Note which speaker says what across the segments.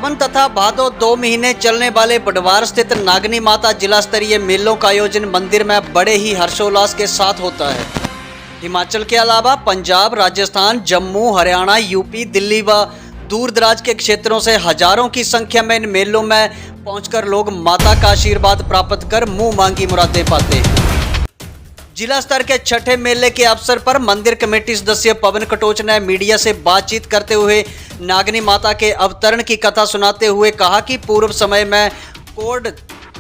Speaker 1: सावन तथा भादो 2 महीने चलने वाले बुधवार स्थित नागनी माता जिला स्तरीय मेलों का आयोजन मंदिर में बड़े ही हर्षोल्लास के साथ होता है। हिमाचल के अलावा पंजाब, राजस्थान, जम्मू, हरियाणा, यूपी, दिल्ली व दूर दराज के क्षेत्रों से हजारों की संख्या में इन मेलों में पहुंचकर लोग माता का आशीर्वाद प्राप्त कर मुंह मांगी मुरादें पाते हैं। जिला स्तर के छठे मेले के अवसर पर मंदिर कमेटी सदस्य पवन कटोच ने मीडिया से बातचीत करते हुए नागनी माता के अवतरण की कथा सुनाते हुए कहा कि पूर्व समय में कोढ़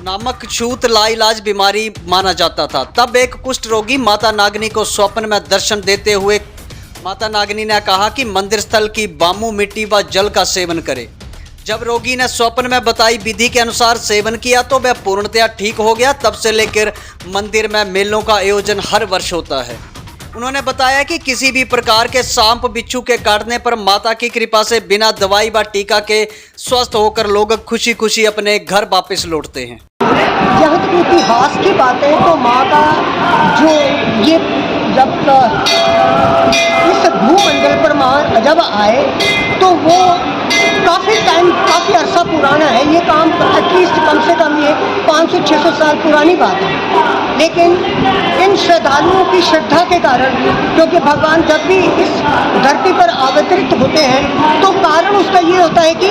Speaker 1: नामक छूत लाइलाज बीमारी माना जाता था। तब एक कुष्ठ रोगी माता नागनी को स्वप्न में दर्शन देते हुए माता नागनी ने कहा कि मंदिर स्थल की बामू मिट्टी व जल का सेवन करे। जब रोगी ने स्वप्न में बताई विधि के अनुसार सेवन किया तो वह पूर्णतया ठीक हो गया। तब से लेकर मंदिर में मेलों का आयोजन हर वर्ष होता है। उन्होंने बताया कि किसी भी प्रकार के सांप बिच्छू के काटने पर माता की कृपा से बिना दवाई व टीका के स्वस्थ होकर लोग खुशी खुशी अपने घर वापस लौटते हैं।
Speaker 2: जहाँ तक इतिहास की बात है तो माँ का जो ये जब इस भूमंडल पर माँ जब आए तो वो काफ़ी अरसा पुराना है। ये काम एटलीस्ट कम से कम ये 500-600 साल पुरानी बात है। लेकिन इन श्रद्धालुओं की श्रद्धा के कारण, क्योंकि भगवान जब भी इस धरती पर अवतरित होते हैं तो कारण उसका ये होता है कि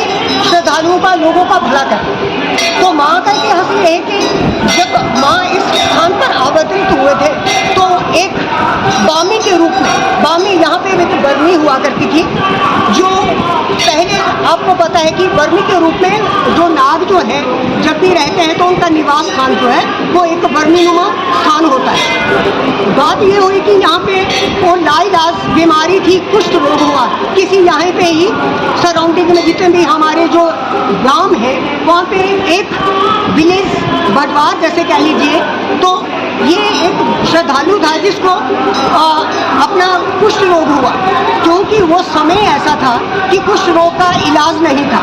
Speaker 2: श्रद्धालुओं का, लोगों का भला करना। तो माँ का इतिहास ये है कि जब माँ इस स्थान पर अवतरित हुए थे तो एक बामी के रूप में, बामी यहाँ पे एक बरनी हुआ करती थी, जो पहले आपको पता है कि बरनी के रूप में जो नाग जो है जब भी रहते हैं तो उनका निवास स्थान जो है वो एक बरनीनुमा स्थान होता है। बात ये हुई कि यहाँ पे वो लाइलाज बीमारी थी, कुष्ठ रोग हुआ किसी यहाँ पे ही सराउंडिंग में जितने भी हमारे जो गांव है वहाँ पे एक विलेज बटवार जैसे कह लीजिए, तो ये एक श्रद्धालु था जिसको अपना कुष्ठ रोग हुआ, क्योंकि वो समय ऐसा था कि कुष्ठ रोग का इलाज नहीं था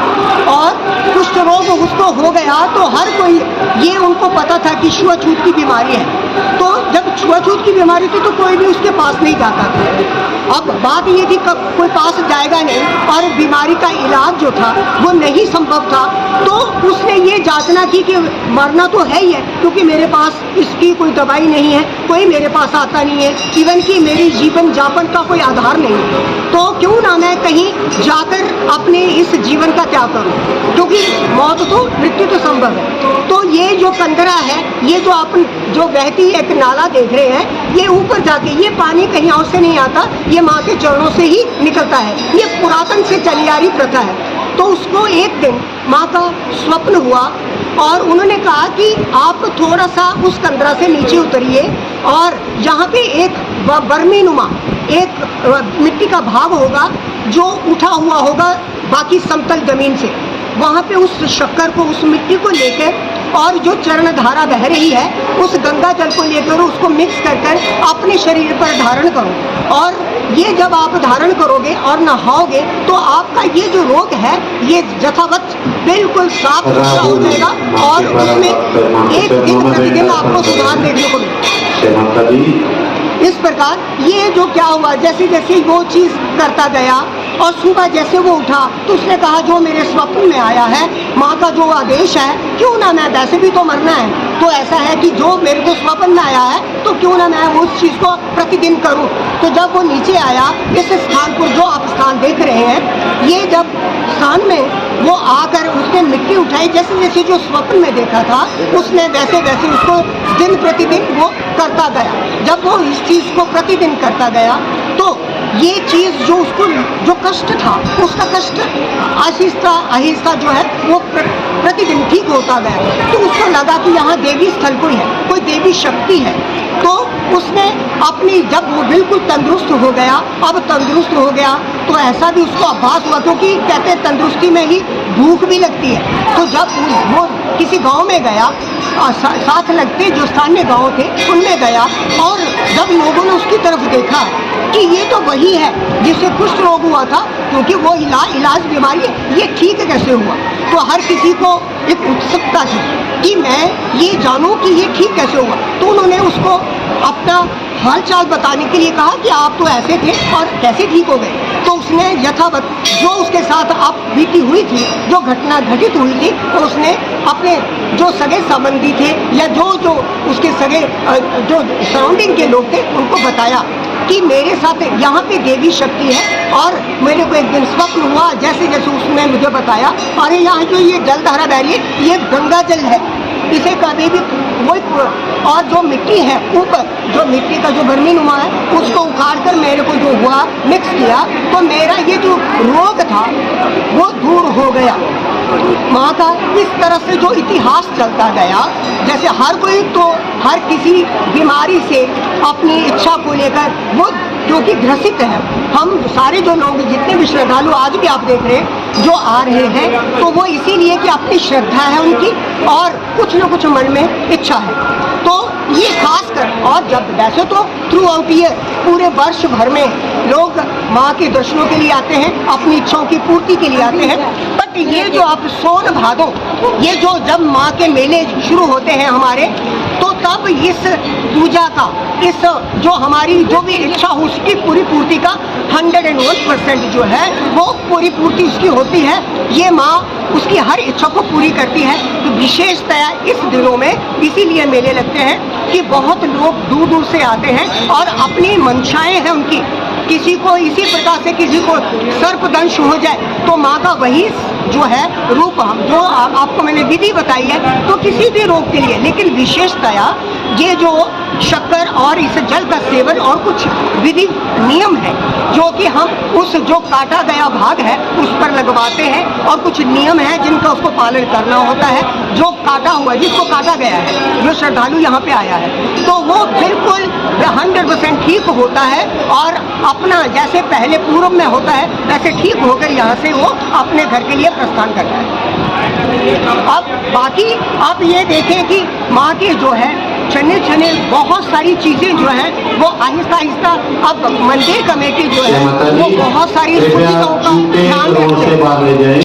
Speaker 2: और कुष्ठ रोग उसको हो गया तो हर कोई, ये उनको पता था कि छुआछूत की बीमारी है। तो जब छुआछूत की बीमारी थी तो कोई भी उसके पास नहीं जाता था। अब बात ये थी कि कोई पास जाएगा नहीं और बीमारी का इलाज जो था वो नहीं संभव था, तो उसने ये जांचना की कि मरना तो है ही है, क्योंकि मेरे पास इसकी कोई दवाई नहीं है, कोई मेरे पास आता नहीं है, इवन कि मेरी जीवन यापन का कोई आधार नहीं है, तो क्यों ना मैं कहीं जाकर अपने इस जीवन का त्याग करूं, क्योंकि मौत तो, मृत्यु तो संभव है। तो ये जो कंदरा है, ये जो आप जो बहती एक नाला देख रहे हैं, ये ऊपर जाके ये पानी कहीं और से नहीं आता, ये माँ के चरणों से ही निकलता है। ये पुरातन से चली आ रही प्रथा है। तो उसको एक दिन माँ का स्वप्न हुआ और उन्होंने कहा कि आप थोड़ा सा उस कंदरा से नीचे उतरिए और यहाँ पे एक बर्मीनुमा एक मिट्टी का भाग होगा जो उठा हुआ होगा बाकी समतल जमीन से, वहाँ पे उस शक्कर को, उस मिट्टी को लेकर और जो चरण धारा बह रही है उस गंगा जल को लेकर उसको मिक्स कर अपने शरीर पर धारण करो, और ये जब आप धारण करोगे और नहाओगे तो आपका ये जो रोग है ये यथावत बिल्कुल साफ सुथरा हो जाएगा और उसमें एक दिन प्रतिदिन आपको सुधार देखने को मिलेगा। इस प्रकार ये जो क्या हुआ, जैसे जैसे वो चीज़ करता गया और सुबह जैसे वो उठा तो उसने कहा जो मेरे स्वप्न में आया है, माँ का जो आदेश है, क्यों ना मैं, वैसे भी तो मरना है, तो ऐसा है कि जो मेरे को स्वप्न में आया है तो क्यों ना मैं उस चीज़ को प्रतिदिन करूँ। तो जब वो नीचे आया इस स्थान को, जो आप स्थान देख रहे हैं, ये जब स्थान में वो आकर उसने मिट्टी उठाई, जैसे जैसे जो स्वप्न में देखा था उसने वैसे वैसे उसको दिन प्रतिदिन वो करता गया। जब वो इस चीज़ को प्रतिदिन करता गया तो ये चीज़ जो उसको जो कष्ट था उसका कष्ट आहिस्ता आहिस्ता जो है वो प्रतिदिन ठीक होता गया। तो उसको लगा कि यहाँ देवी स्थल कोई है, कोई देवी शक्ति है। तो उसने अपनी, जब वो बिल्कुल तंदुरुस्त हो गया, अब तंदुरुस्त हो गया तो ऐसा भी उसको आभास हुआ, क्योंकि कहते हैं तंदुरुस्ती में ही भूख भी लगती है। तो जब वो किसी गांव में गया, साथ लगते जो स्थानीय गांव थे उनमें गया, और जब लोगों ने उसकी तरफ देखा कि ये तो वही है जिससे कुष्ठ रोग हुआ था, क्योंकि वो इलाज बीमारी ये ठीक कैसे हुआ, तो हर किसी को एक उत्सुकता थी कि मैं ये जानूं कि ये ठीक कैसे हुआ। तो उन्होंने उसको अपना हालचाल बताने के लिए कहा कि आप तो ऐसे थे और कैसे ठीक हो गए। तो उसने यथावत जो उसके साथ आप बीती हुई थी, जो घटना घटित हुई थी, तो उसने अपने जो सगे संबंधी थे या जो उसके सगे जो सराउंडिंग के लोग थे उनको बताया कि मेरे साथ यहाँ पे देवी शक्ति है, और मेरे को एक दिन स्वप्न हुआ, जैसे जैसे उसने मुझे बताया, अरे यहाँ जो ये जलधारा बह रही है ये गंगा जल है, इसे कभी भी वही, और जो मिट्टी है ऊपर, जो मिट्टी का जो गर्मी नुमा है उसको उखाड़ कर मेरे को जो हुआ मिक्स किया, तो मेरा ये जो रोग था वो दूर हो गया। माँ का इस तरह से जो इतिहास चलता गया, जैसे हर कोई तो हर किसी बीमारी से अपनी इच्छा को लेकर वो जो कि ग्रसित है, हम सारे जो लोग जितने भी श्रद्धालु आज भी आप देख रहे हैं जो आ रहे हैं, तो वो इसीलिए कि अपनी श्रद्धा है उनकी और कुछ न कुछ मन में इच्छा है। तो ये खास कर, और जब वैसे तो थ्रू आउट ईयर पूरे वर्ष भर में लोग माँ के दर्शनों के लिए आते हैं, अपनी इच्छाओं की पूर्ति के लिए आते हैं, बट ये जो आप सोन भादो, ये जो जब माँ के मेले शुरू होते हैं हमारे, तो तब इस पूजा का, इस जो हमारी जो भी इच्छा हो उसकी पूरी पूर्ति का 101% जो है वो पूरी पूर्ति उसकी होती है। ये माँ उसकी हर इच्छा को पूरी करती है। तो विशेषतया इस दिनों में इसीलिए मेले लगते हैं कि बहुत लोग दूर दूर से आते हैं और अपनी मंशाएं हैं उनकी, किसी को इसी प्रकार से किसी को सर्पदंश हो जाए तो माँ का वही जो है रूप जो आपको मैंने विधि बताई है, तो किसी भी रोग के लिए, लेकिन विशेषतया ये जो शक्कर और इस जल का सेवन और कुछ विधि नियम है जो कि हम उस जो काटा गया भाग है उस पर लगवाते हैं, और कुछ नियम है जिनका उसको पालन करना होता है। जो काटा हुआ, जिसको काटा गया है, जो श्रद्धालु यहाँ पे आया है, तो वो बिल्कुल 100% ठीक होता है और अपना जैसे पहले पूर्व में होता है वैसे ठीक होकर यहाँ से वो अपने घर के लिए प्रस्थान करता है। अब बाकी आप ये देखें कि माँ के जो है छने बहुत सारी चीज़ें जो हैं वो आहिस्ता आहिस्ता अब मंदिर कमेटी जो है वो बहुत सारी सुविधाओं का ध्यान रखते हैं।